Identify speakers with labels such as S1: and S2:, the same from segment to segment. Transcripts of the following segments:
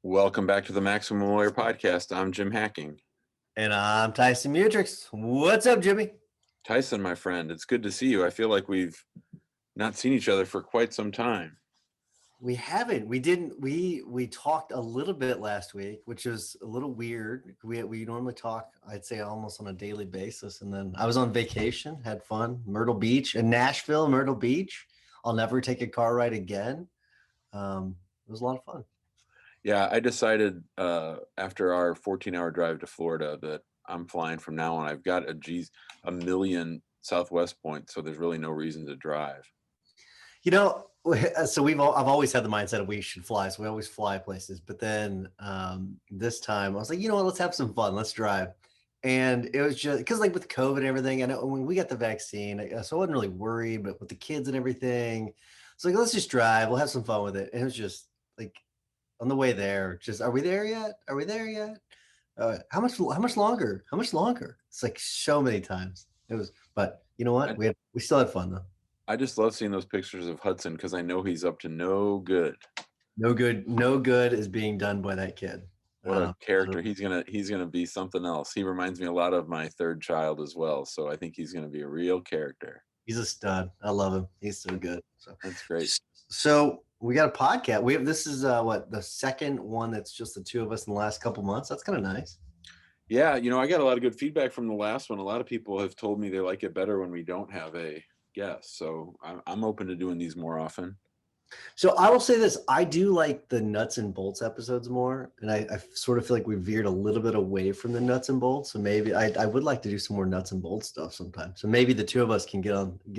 S1: Welcome back to the Maximum Lawyer Podcast. I'm Jim Hacking.
S2: And I'm Tyson Mutrix. What's up, Jimmy?
S1: Tyson, my friend, it's good to see you. I feel like we've not seen each other for quite some time.
S2: We haven't. We didn't. We talked a little bit last week, which is a little weird. We normally talk, I'd say, almost on a daily basis. And then I was on vacation, had fun, Myrtle Beach, in Nashville, Myrtle Beach. I'll never take a car ride again. It was a lot of fun.
S1: Yeah, I decided after our 14-hour drive to Florida that I'm flying from now on. I've got a million Southwest points, so there's really no reason to drive.
S2: You know, so I've always had the mindset of we should fly, so we always fly places. But then this time I was like, you know what, let's have some fun, let's drive. And it was just because, like, with COVID and everything, I know when we got the vaccine, so I wasn't really worried. But with the kids and everything, it's like, let's just drive, we'll have some fun with it. And it was just like on the way there, just, are we there yet? Are we there yet? How much longer? How much longer? It's like so many times. It was, but you know what? We still had fun though.
S1: I just love seeing those pictures of Hudson because I know he's up to no good.
S2: No good is being done by that kid.
S1: What a character. He's gonna be something else. He reminds me a lot of my third child as well. So I think he's gonna be a real character.
S2: He's a stud. I love him. He's so good. So
S1: that's great.
S2: So we got a podcast. This is the second one that's just the two of us in the last couple months. That's kind of nice.
S1: Yeah, I got a lot of good feedback from the last one. A lot of people have told me they like it better when we don't have a guest. So I'm open to doing these more often.
S2: So I will say this, I do like the nuts and bolts episodes more. And I sort of feel like we veered a little bit away from the nuts and bolts. So maybe I would like to do some more nuts and bolts stuff sometime. So maybe the two of us can get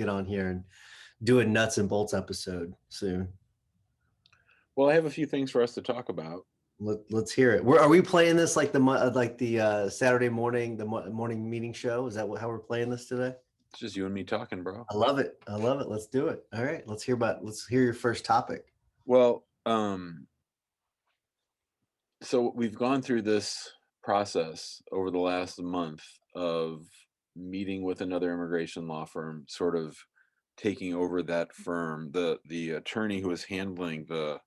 S2: on here and do a nuts and bolts episode soon.
S1: Well, I have a few things for us to talk about.
S2: Let's hear it. Are we playing this like the Saturday morning, the morning meeting show? Is that how we're playing this today?
S1: It's just you and me talking, bro.
S2: I love it. Let's do it. All right. Let's hear your first topic.
S1: Well, so we've gone through this process over the last month of meeting with another immigration law firm, sort of taking over that firm. The attorney who is handling the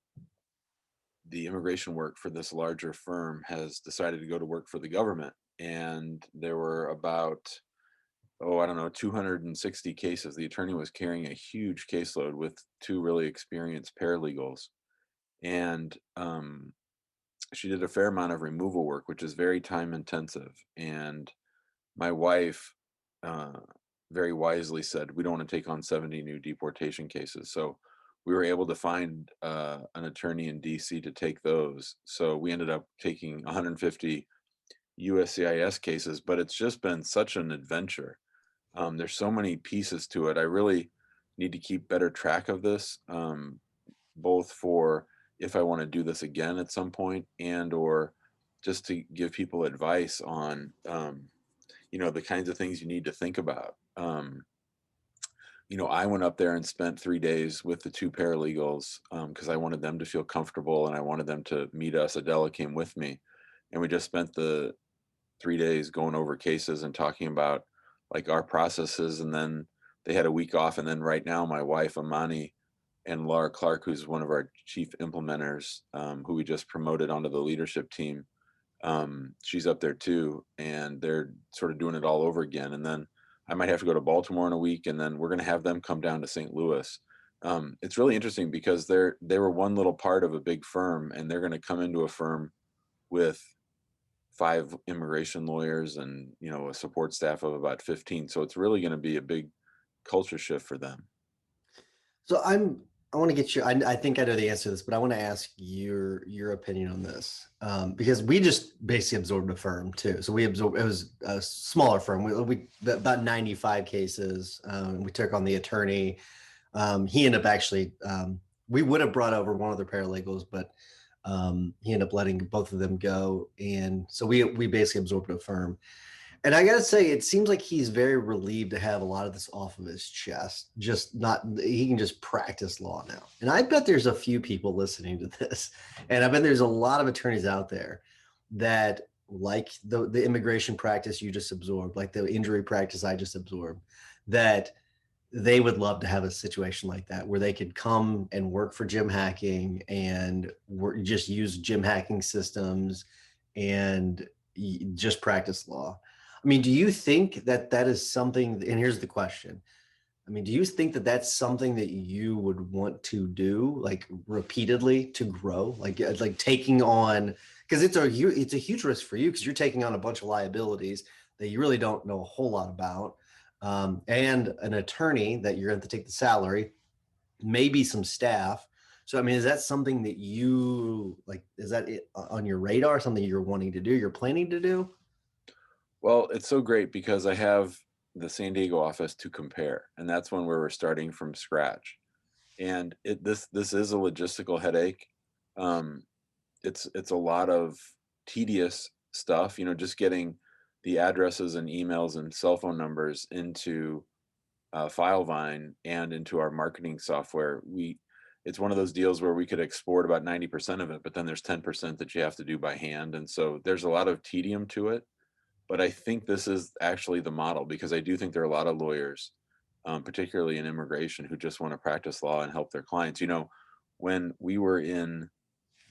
S1: immigration work for this larger firm has decided to go to work for the government. And there were about 260 cases. The attorney was carrying a huge caseload with two really experienced paralegals. And she did a fair amount of removal work, which is very time intensive. And my wife very wisely said, we don't want to take on 70 new deportation cases. So we were able to find an attorney in DC to take those. So we ended up taking 150 USCIS cases, but it's just been such an adventure. There's so many pieces to it. I really need to keep better track of this, both for if I want to do this again at some point, and or just to give people advice on, the kinds of things you need to think about. I went up there and spent 3 days with the two paralegals because I wanted them to feel comfortable and I wanted them to meet us. Adela came with me, and we just spent the 3 days going over cases and talking about like our processes. And then they had a week off. And then right now, my wife, Amani, and Laura Clark, who's one of our chief implementers, who we just promoted onto the leadership team, she's up there too. And they're sort of doing it all over again. And then I might have to go to Baltimore in a week, and then we're going to have them come down to St. Louis. It's really interesting because they were one little part of a big firm, and they're going to come into a firm with 5 immigration lawyers and, a support staff of about 15. So it's really going to be a big culture shift for them.
S2: So I want to get you, I think I know the answer to this, but I want to ask your opinion on this, because we just basically absorbed a firm too. So it was a smaller firm. We about 95 cases. We took on the attorney. He ended up actually, we would have brought over one of their paralegals, but he ended up letting both of them go. And so we basically absorbed a firm. And I got to say, it seems like he's very relieved to have a lot of this off of his chest. He can just practice law now. And I bet there's a few people listening to this. And I bet there's a lot of attorneys out there that like the immigration practice you just absorbed, like the injury practice I just absorbed, that they would love to have a situation like that where they could come and work for gym hacking and just use gym hacking systems and just practice law. I mean, do you think that that is something? And here's the question. I mean, do you think that that's something that you would want to do like repeatedly to grow, like taking on, because it's a huge risk for you because you're taking on a bunch of liabilities that you really don't know a whole lot about, and an attorney that you're going to take the salary, maybe some staff. So, I mean, is that something that you like? Is that on your radar? Something you're wanting to do? You're planning to do?
S1: Well, it's so great because I have the San Diego office to compare, and that's when we're starting from scratch. And this is a logistical headache. Um, it's a lot of tedious stuff, just getting the addresses and emails and cell phone numbers into Filevine and into our marketing software. It's one of those deals where we could export about 90% of it, but then there's 10% that you have to do by hand, and so there's a lot of tedium to it. But I think this is actually the model because I do think there are a lot of lawyers, particularly in immigration, who just want to practice law and help their clients. When we were in,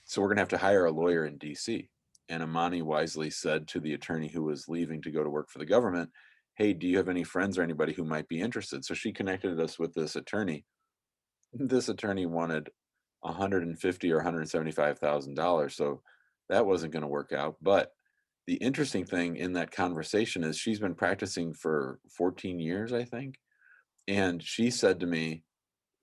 S1: so we're going to have to hire a lawyer in DC. And Amani wisely said to the attorney who was leaving to go to work for the government, "Hey, do you have any friends or anybody who might be interested?" So she connected us with this attorney. This attorney wanted 150 or $175,000. So that wasn't going to work out. But the interesting thing in that conversation is she's been practicing for 14 years, I think. And she said to me,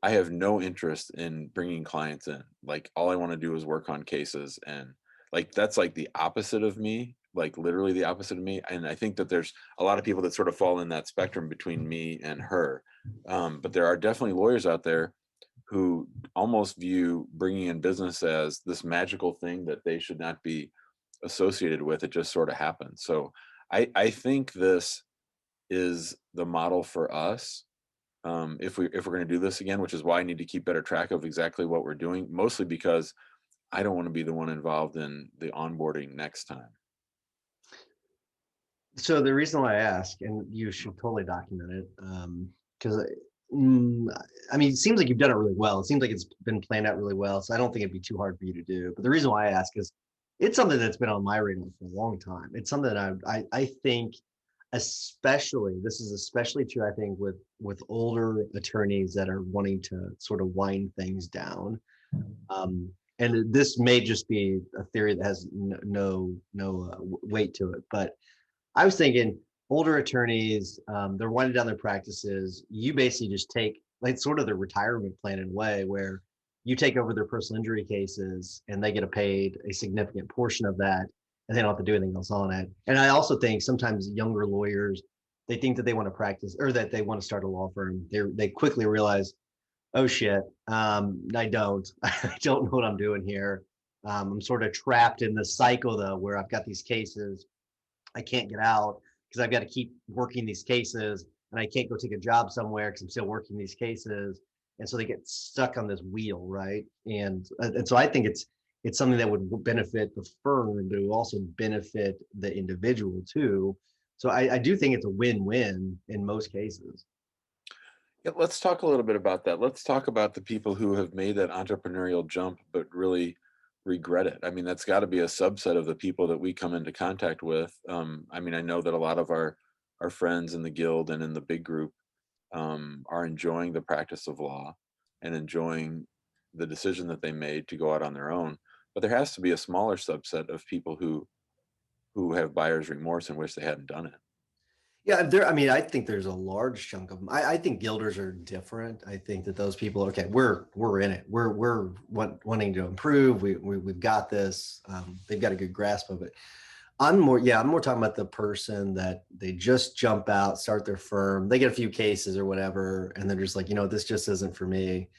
S1: "I have no interest in bringing clients in. Like, all I want to do is work on cases." And like, that's like the opposite of me, like literally the opposite of me. And I think that there's a lot of people that sort of fall in that spectrum between me and her. But there are definitely lawyers out there who almost view bringing in business as this magical thing that they should not be associated with. It just sort of happens. So I think this is the model for us, if we're going to do this again, which is why I need to keep better track of exactly what we're doing, mostly because I don't want to be the one involved in the onboarding next time.
S2: So the reason why I ask, and you should totally document it, because I mean, it seems like you've done it really well. It seems like it's been planned out really well. So I don't think it'd be too hard for you to do. But the reason why I ask is, it's something that's been on my radar for a long time. It's something that I think, especially this is especially true. I think with older attorneys that are wanting to sort of wind things down. And this may just be a theory that has no weight to it, but I was thinking older attorneys, they're winding down their practices. You basically just take like sort of the retirement plan in a way where you take over their personal injury cases and they get paid a significant portion of that and they don't have to do anything else on it. And I also think sometimes younger lawyers, they think that they want to practice or that they want to start a law firm. They quickly realize, oh shit, I don't. I don't know what I'm doing here. I'm sort of trapped in this cycle though, where I've got these cases I can't get out because I've got to keep working these cases and I can't go take a job somewhere because I'm still working these cases. And so they get stuck on this wheel, right? And so I think it's something that would benefit the firm to also benefit the individual too. So I do think it's a win-win in most cases.
S1: Yeah, let's talk a little bit about that. Let's talk about the people who have made that entrepreneurial jump, but really regret it. I mean, that's got to be a subset of the people that we come into contact with. I mean, I know that a lot of our friends in the guild and in the big group are enjoying the practice of law and enjoying the decision that they made to go out on their own. But there has to be a smaller subset of people who have buyer's remorse and wish they hadn't done it.
S2: Yeah, there. I mean, I think there's a large chunk of them. I think guilders are different. I think that those people, okay, we're in it. We're wanting to improve. We've got this. They've got a good grasp of it. I'm more talking about the person that they just jump out, start their firm, they get a few cases or whatever, and they're just like, this just isn't for me.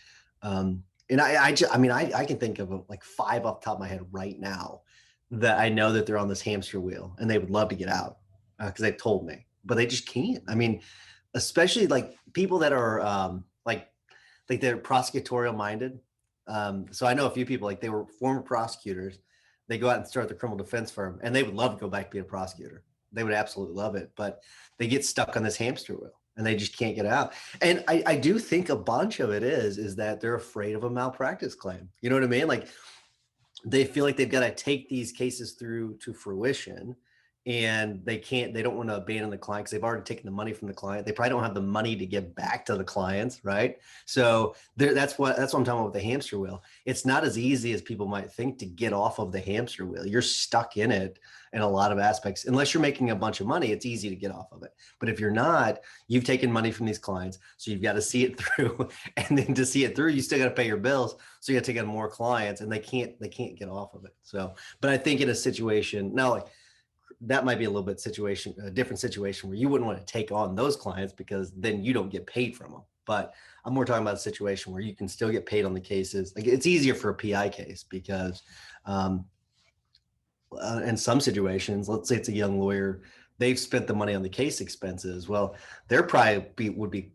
S2: And I mean, I can think of like five off the top of my head right now that I know that they're on this hamster wheel and they would love to get out because they've told me, but they just can't. I mean, especially like people that are like they're prosecutorial minded. So I know a few people like they were former prosecutors. They go out and start the criminal defense firm, and they would love to go back to be a prosecutor. They would absolutely love it, but they get stuck on this hamster wheel. and they just can't get out. And I do think a bunch of it is that they're afraid of a malpractice claim. You know what I mean? Like they feel like they've got to take these cases through to fruition, and they don't want to abandon the client because they've already taken the money from the client. They probably don't have the money to give back to the clients, right? So that's what I'm talking about with the hamster wheel. It's not as easy as people might think to get off of the hamster wheel. You're stuck in it in a lot of aspects. Unless you're making a bunch of money, it's easy to get off of it. But if you're not, you've taken money from these clients, so you've got to see it through. And then to see it through, you still got to pay your bills, so you got to take on more clients, and they can't get off of it. So, but I think in a situation now, like that might be a little bit a different situation where you wouldn't want to take on those clients because then you don't get paid from them. But I'm more talking about a situation where you can still get paid on the cases. Like it's easier for a PI case because um, in some situations, let's say it's a young lawyer, they've spent the money on the case expenses. Well, they're probably would be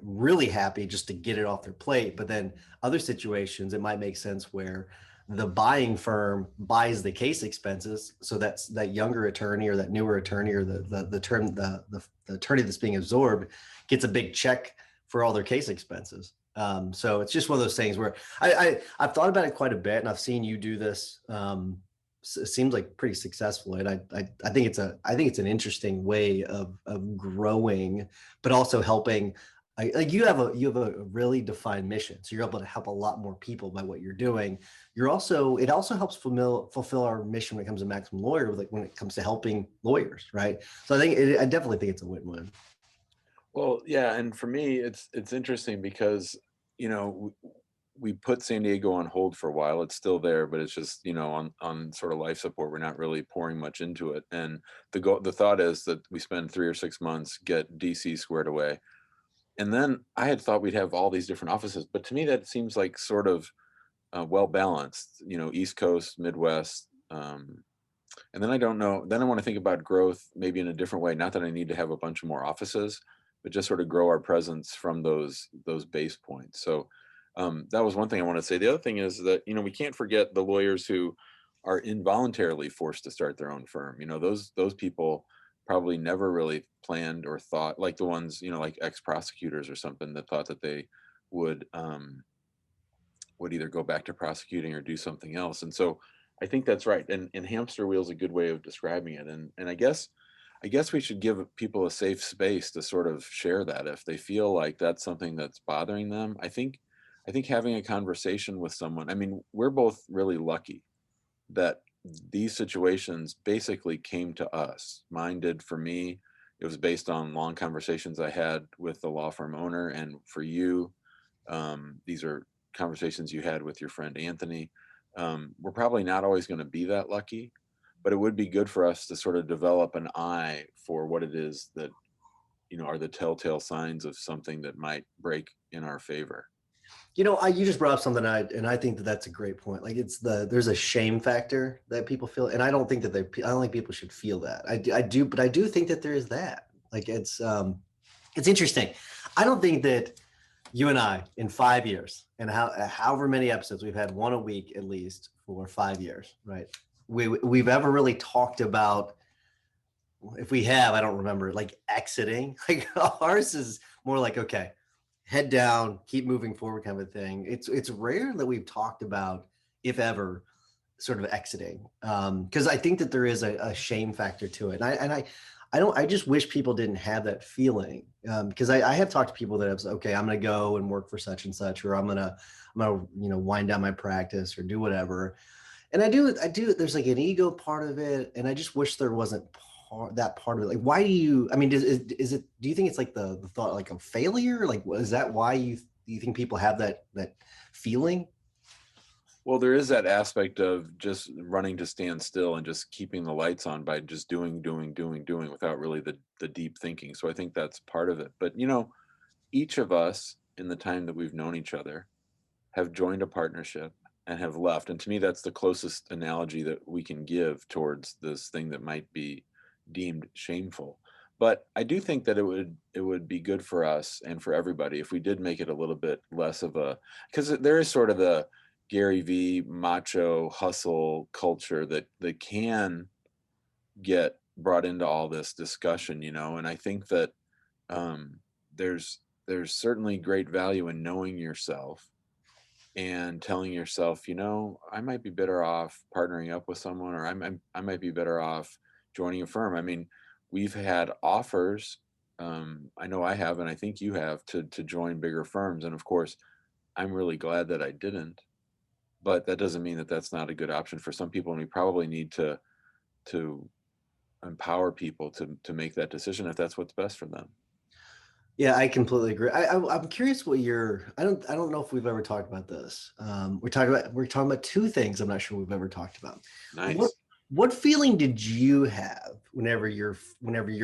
S2: really happy just to get it off their plate. But then other situations, it might make sense where the buying firm buys the case expenses, so that's that younger attorney or that newer attorney or the attorney that's being absorbed gets a big check for all their case expenses. So it's just one of those things where I've thought about it quite a bit, and I've seen you do this. It seems like pretty successful, and I think it's an interesting way of growing, but also helping. Like you have a really defined mission, so you're able to help a lot more people by what you're doing. It also helps fulfill our mission when it comes to Maximum Lawyer, like when it comes to helping lawyers, right? So I definitely think it's a win-win.
S1: Well, yeah, and for me, it's interesting because, you know, we put San Diego on hold for a while. It's still there, but it's just, on sort of life support. We're not really pouring much into it. And the thought is that we spend 3 or 6 months, get DC squared away. And then I had thought we'd have all these different offices, but to me that seems like sort of well balanced, East Coast, Midwest. And then I don't know. Then I want to think about growth maybe in a different way. Not that I need to have a bunch of more offices, but just sort of grow our presence from those base points. So that was one thing I want to say. The other thing is that we can't forget the lawyers who are involuntarily forced to start their own firm. Those people probably never really planned or thought, like the ones like ex prosecutors or something that thought that they would either go back to prosecuting or do something else. And so I think that's right. And hamster wheel is a good way of describing it. And I guess we should give people a safe space to sort of share that if they feel like that's something that's bothering them. I think having a conversation with someone, I mean, we're both really lucky that these situations basically came to us. Mine did for me. It was based on long conversations I had with the law firm owner, and for you, these are conversations you had with your friend Anthony. We're probably not always going to be that lucky, but it would be good for us to sort of develop an eye for what it is that are the telltale signs of something that might break in our favor.
S2: You just brought up something, and I think that that's a great point. Like there's a shame factor that people feel, and I don't think that I don't think people should feel that. I do, but I do think that there is that. Like it's interesting. I don't think that you and I in 5 years and however many episodes we've had, one a week at least for 5 years, right? We've ever really talked about, if we have, I don't remember, like exiting. Like ours is more like, okay, head down, keep moving forward kind of a thing. It's rare that we've talked about, if ever, sort of exiting. Because I think that there is a shame factor to it. I just wish people didn't have that feeling. Because I have talked to people that have said, okay, I'm gonna go and work for such and such, or I'm gonna wind down my practice or do whatever. And I do, there's like an ego part of it, and I just wish there wasn't that part of it. Like, why do you, I mean, is it, do you think it's like the thought like of failure? Like, is that why you think people have that feeling?
S1: Well, there is that aspect of just running to stand still and just keeping the lights on by just doing, doing, doing, doing without really the deep thinking. So I think that's part of it. But each of us in the time that we've known each other have joined a partnership and have left. And to me, that's the closest analogy that we can give towards this thing that might be deemed shameful. But I do think that it would be good for us and for everybody if we did make it a little bit less of a, because there is sort of the Gary V macho hustle culture that can get brought into all this discussion, and I think that there's certainly great value in knowing yourself and telling yourself, I might be better off partnering up with someone, or I might be better off joining a firm. I mean, we've had offers. I know I have, and I think you have, to join bigger firms. And of course, I'm really glad that I didn't. But that doesn't mean that that's not a good option for some people, and we probably need to empower people to make that decision if that's what's best for them.
S2: Yeah, I completely agree. I'm curious what your I don't know if we've ever talked about this. We're talking about two things I'm not sure we've ever talked about. What
S1: Nice.
S2: what feeling did you have whenever your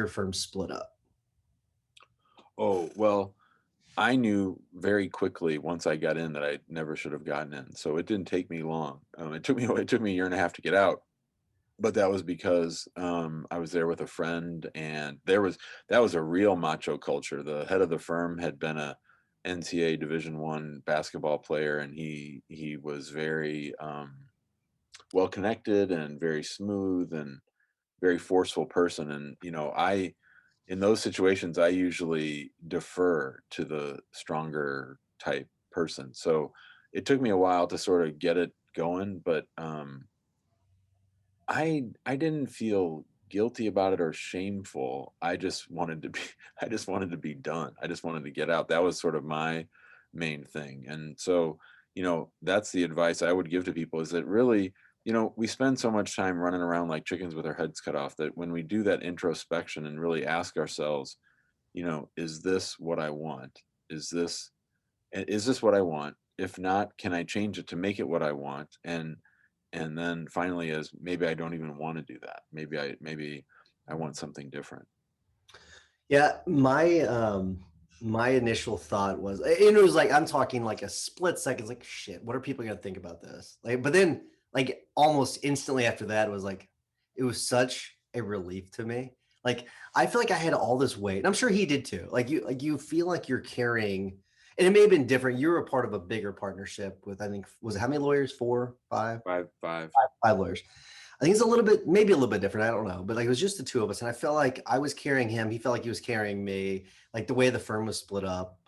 S2: firm split up?
S1: Oh, well, I knew very quickly once I got in that I never should have gotten in. So it didn't take me long. It took me a year and a half to get out, but that was because I was there with a friend, and that was a real macho culture. The head of the firm had been a NCAA Division I basketball player, and he was very well connected and very smooth and very forceful person. And I in those situations, I usually defer to the stronger type person. So it took me a while to sort of get it going, but I didn't feel guilty about it or shameful. I just wanted to be I just wanted to be done. I just wanted to get out. That was sort of my main thing. And so, that's the advice I would give to people, is that really, we spend so much time running around like chickens with our heads cut off, that when we do that introspection and really ask ourselves, is this what I want? Is this is this what I want? If not, can I change it to make it what I want? And then finally, is maybe I don't even want to do that. Maybe I want something different.
S2: Yeah, my initial thought was, and it was like I'm talking like a split second, like shit, what are people gonna think about this? Like, but then like almost instantly after that, it was like it was such a relief to me. Like I feel like I had all this weight, and I'm sure he did too. Like you feel like you're carrying, and it may have been different. You were a part of a bigger partnership with, I think, was it how many lawyers? Four, five?
S1: Five, five.
S2: Five lawyers. I think it's a little bit, maybe a little bit different. I don't know, but like it was just the two of us, and I felt like I was carrying him. He felt like he was carrying me. Like the way the firm was split up,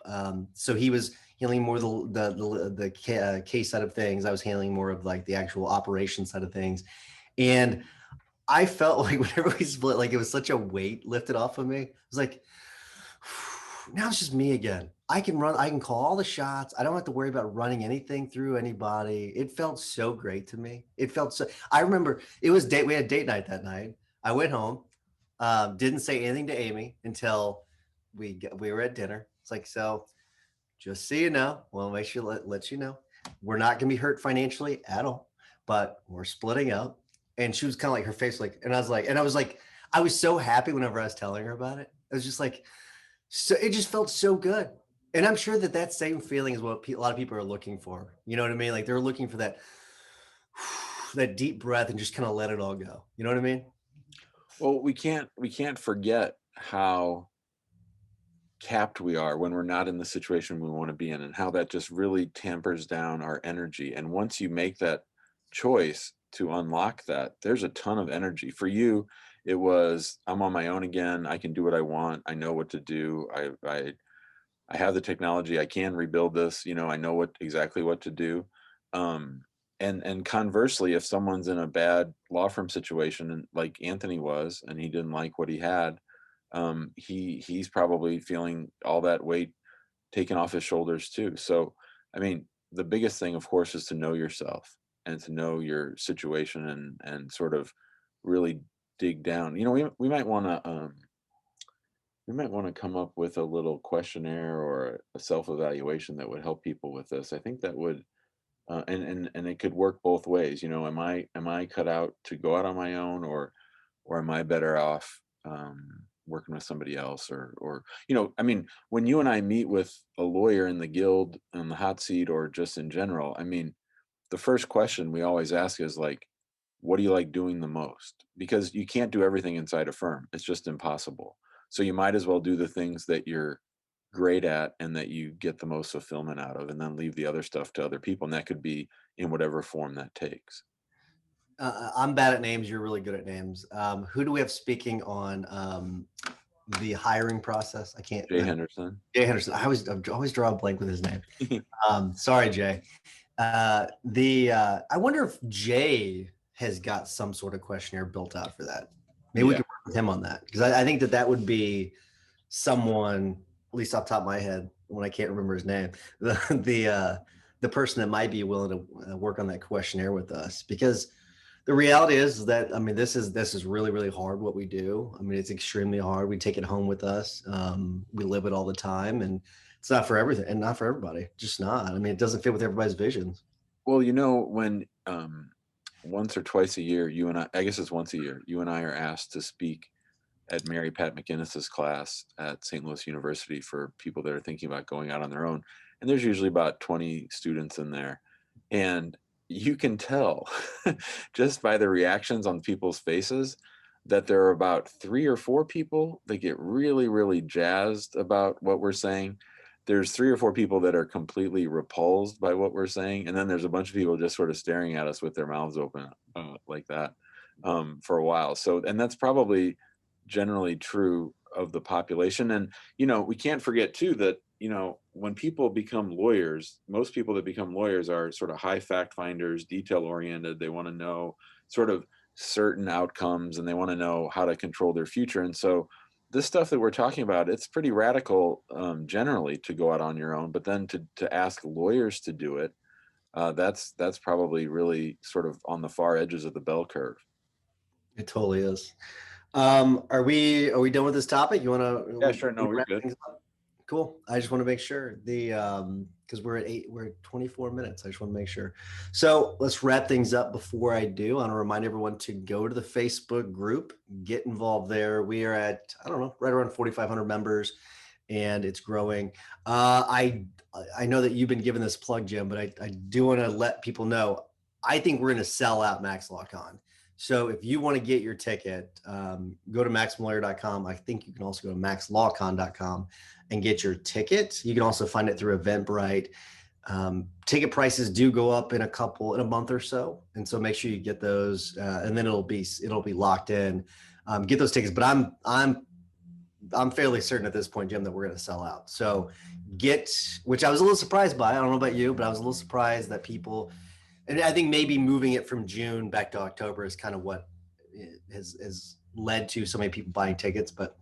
S2: so he was handling more the case side of things. I was handling more of like the actual operation side of things, and I felt like whenever we split, like it was such a weight lifted off of me. It was like, now it's just me again. I can run, I can call all the shots. I don't have to worry about running anything through anybody. It felt so great to me. It felt so, I remember it was we had date night that night. I went home, didn't say anything to Amy until we were at dinner. It's like, so just so you know, well, make sure let you know, we're not going to be hurt financially at all, but we're splitting up. And she was kind of like, her face, like, and I was like, I was so happy whenever I was telling her about it. I was just like, so it just felt so good. And I'm sure that that same feeling is what a lot of people are looking for. You know what I mean? Like they're looking for that that deep breath and just kind of let it all go. You know what I mean?
S1: Well, we can't forget how capped we are when we're not in the situation we want to be in, and how that just really tampers down our energy. And once you make that choice to unlock that, there's a ton of energy. For you, it was, I'm on my own again. I can do what I want. I know what to do. I have the technology. I can rebuild this. I know exactly what to do. Um, and conversely, if someone's in a bad law firm situation, and like Anthony was, and he didn't like what he had, he's probably feeling all that weight taken off his shoulders too. So, I mean, the biggest thing, of course, is to know yourself and to know your situation, and sort of really dig down. We might want to come up with a little questionnaire or a self evaluation that would help people with this. I think that would, and it could work both ways. Am I cut out to go out on my own, or am I better off working with somebody else? Or I mean, when you and I meet with a lawyer in the guild on the hot seat, or just in general, I mean, the first question we always ask is like, what do you like doing the most? Because you can't do everything inside a firm. It's just impossible. So you might as well do the things that you're great at and that you get the most fulfillment out of, and then leave the other stuff to other people. And that could be in whatever form that takes.
S2: I'm bad at names. You're really good at names. Who do we have speaking on the hiring process. I can't.
S1: Jay Henderson.
S2: Jay Henderson. I always draw a blank with his name. Sorry, Jay. I wonder if Jay has got some sort of questionnaire built out for that. Maybe we
S1: Yeah.
S2: could work with him on that because I think that that would be someone, at least off the top of my head, when I can't remember his name, the person that might be willing to work on that questionnaire with us. Because the reality is that I mean this is really really hard what we do. I mean it's extremely hard. We take it home with us. We live it all the time, and it's not for everything and not for everybody. Just not. I mean it doesn't fit with everybody's visions.
S1: Well, you know, when once or twice a year, I guess it's once a year, you and I are asked to speak at Mary Pat McGinnis's class at St. Louis University for people that are thinking about going out on their own. And there's usually about 20 students in there. And you can tell just by the reactions on people's faces that there are about 3 or 4 people that get really, really jazzed about what we're saying. There's 3 or 4 people that are completely repulsed by what we're saying. And then there's a bunch of people just sort of staring at us with their mouths open like that for a while. So, and that's probably generally true of the population. And, you know, we can't forget too that, you know, when people become lawyers, most people that become lawyers are sort of high fact finders, detail oriented. They want to know sort of certain outcomes and they want to know how to control their future. And so this stuff that we're talking about, it's pretty radical generally to go out on your own, but then to ask lawyers to do it, that's probably really sort of on the far edges of the bell curve.
S2: It totally is. Are we done with this topic? You want to
S1: Yeah, sure. No, we're
S2: wrap
S1: good.
S2: things up? Cool. I just want to make sure because we're at 24 minutes. I just want to make sure. So let's wrap things up. Before I do, I want to remind everyone to go to the Facebook group, get involved there. We are at, I don't know, right around 4,500 members and it's growing. I know that you've been given this plug, Jim, but I do want to let people know, I think we're going to sell out Max LawCon. So if you want to get your ticket, go to maximallawyer.com. I think you can also go to maxlawcon.com and get your ticket. You can also find it through Eventbrite. Ticket prices do go up in a month or so, and so make sure you get those, and then it'll be locked in. Get those tickets, but I'm fairly certain at this point, Jim, that we're going to sell out. So which I was a little surprised by. I don't know about you, but I was a little surprised that people. And I think maybe moving it from June back to October is kind of what has led to so many people buying tickets. But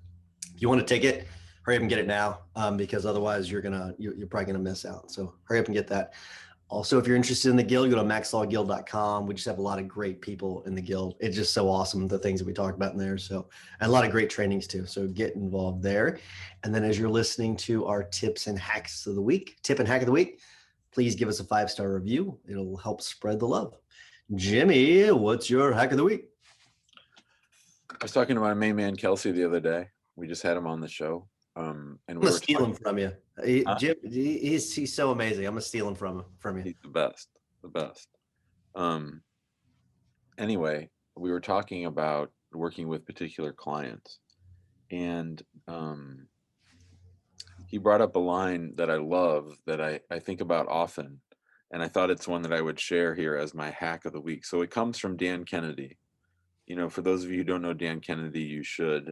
S2: if you want a ticket, hurry up and get it now, because otherwise you're probably gonna miss out. So hurry up and get that. Also, if you're interested in the guild, go to maxlawguild.com. We just have a lot of great people in the guild. It's just so awesome, the things that we talked about in there. So, and a lot of great trainings too. So get involved there. And then as you're listening to our tips and hacks of the week, tip and hack of the week, please give us a 5-star review. It'll help spread the love. Jimmy, what's your hack of the week?
S1: I was talking to my main man Kelsey the other day. We just had him on the show, and
S2: I'm
S1: we
S2: gonna
S1: were
S2: steal him
S1: talking.
S2: from you. Jim, he's so amazing. I'm gonna steal him from you.
S1: He's the best, the best. Um, anyway, we were talking about working with particular clients, and he brought up a line that I love that I think about often, and I thought it's one that I would share here as my hack of the week. So it comes from Dan Kennedy. You know, for those of you who don't know Dan Kennedy, you should.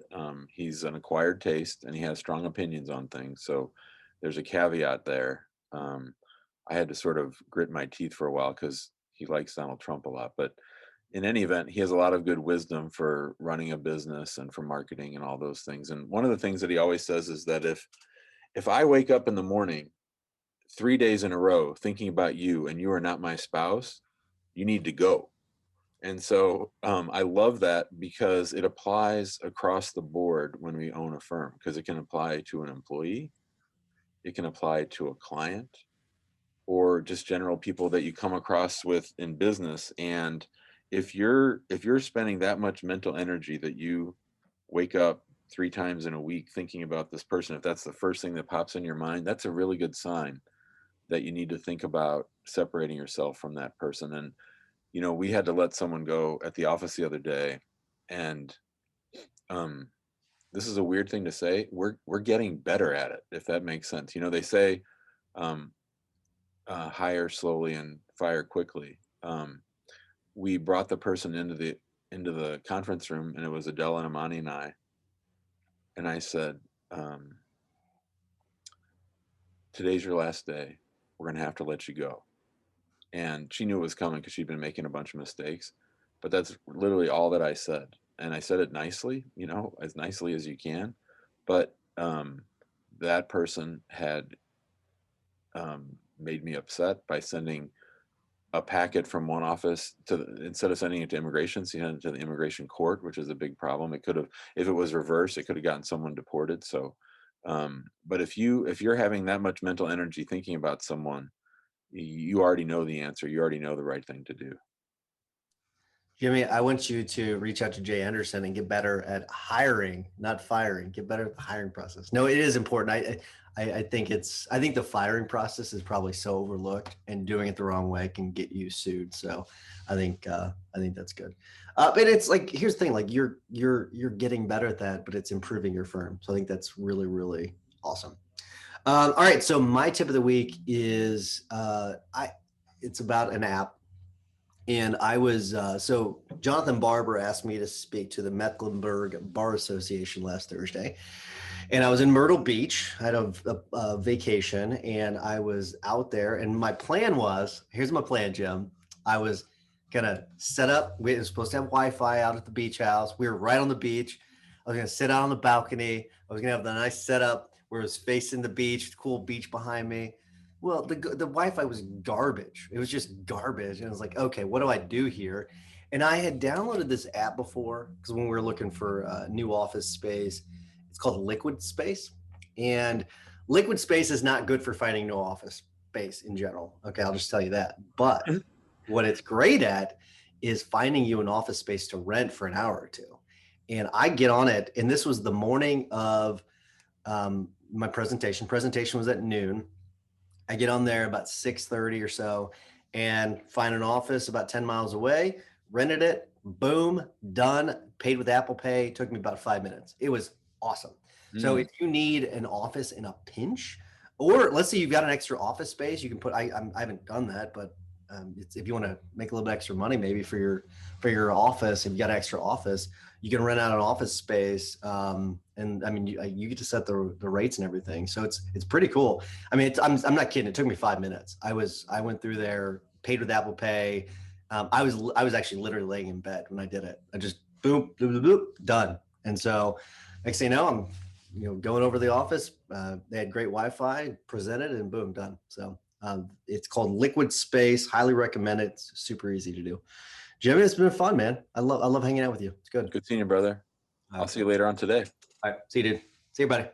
S1: He's an acquired taste and he has strong opinions on things. So there's a caveat there. I had to sort of grit my teeth for a while because he likes Donald Trump a lot. But in any event, he has a lot of good wisdom for running a business and for marketing and all those things. And one of the things that he always says is that if I wake up in the morning 3 days in a row thinking about you and you are not my spouse, you need to go. And so I love that because it applies across the board when we own a firm, because it can apply to an employee, it can apply to a client, or just general people that you come across with in business. And if you're spending that much mental energy that you wake up 3 times in a week thinking about this person, if that's the first thing that pops in your mind, that's a really good sign that you need to think about separating yourself from that person. And you know, we had to let someone go at the office the other day, and um, this is a weird thing to say. We're getting better at it, if that makes sense. You know, they say um, hire slowly and fire quickly. We brought the person into the conference room, and it was Adele and Amani and I. and I said, um, "Today's your last day. We're gonna have to let you go." And she knew it was coming because she'd been making a bunch of mistakes, but that's literally all that I said, and I said it nicely, you know, as nicely as you can, but, that person had, made me upset by sending a packet from one office to the instead of sending it to immigration, sending it to the immigration court, which is a big problem. It could have, if it was reversed, it could have gotten someone deported. So, but if you're having that much mental energy thinking about someone, you already know the answer. You already know the right thing to do.
S2: Jimmy, I want you to reach out to Jay Anderson and get better at hiring, not firing. Get better at the hiring process. No, it is important. I think the firing process is probably so overlooked, and doing it the wrong way can get you sued. So, I think that's good. But it's like, here's the thing: like you're getting better at that, but it's improving your firm. So I think that's really really awesome. All right, so my tip of the week is it's about an app. And I was so Jonathan Barber asked me to speak to the Mecklenburg Bar Association last Thursday, and I was in Myrtle Beach. I had a vacation, and I was out there. And my plan was, here's my plan, Jim. I was gonna set up. We were supposed to have Wi-Fi out at the beach house. We were right on the beach. I was gonna sit out on the balcony. I was gonna have the nice setup where it was facing the beach, cool beach behind me. Well, the Wi-Fi was garbage. It was just garbage, and I was like, okay, what do I do here? And I had downloaded this app before because when we were looking for new office space, it's called LiquidSpace, and LiquidSpace is not good for finding new office space in general. Okay, I'll just tell you that. But what it's great at is finding you an office space to rent for an hour or two. And I get on it, and this was the morning of my presentation. Presentation was at noon. I get on there about 6:30 or so and find an office about 10 miles away, rented it, boom, done, paid with Apple Pay. Took me about 5 minutes. It was awesome. So
S1: Mm.
S2: if you need an office in a pinch, or let's say you've got an extra office space, you can put, I haven't done that, but if you want to make a little bit extra money, maybe for your office, if you got an extra office, you can rent out an office space. And I mean, you get to set the rates and everything. So it's pretty cool. I mean, I'm not kidding. It took me 5 minutes. I went through there, paid with Apple Pay. I was actually literally laying in bed when I did it. I just boom, boom, boom, boom, done. And so next thing you know, I'm going over to the office. They had great Wi-Fi, presented, and boom, done. So it's called Liquid Space. Highly recommend it. It's super easy to do. Jimmy, it's been fun, man. I love hanging out with you. It's good.
S1: Good seeing you, brother.
S2: All
S1: I'll
S2: right.
S1: see you later on today.
S2: All right. See you, dude. See you, buddy.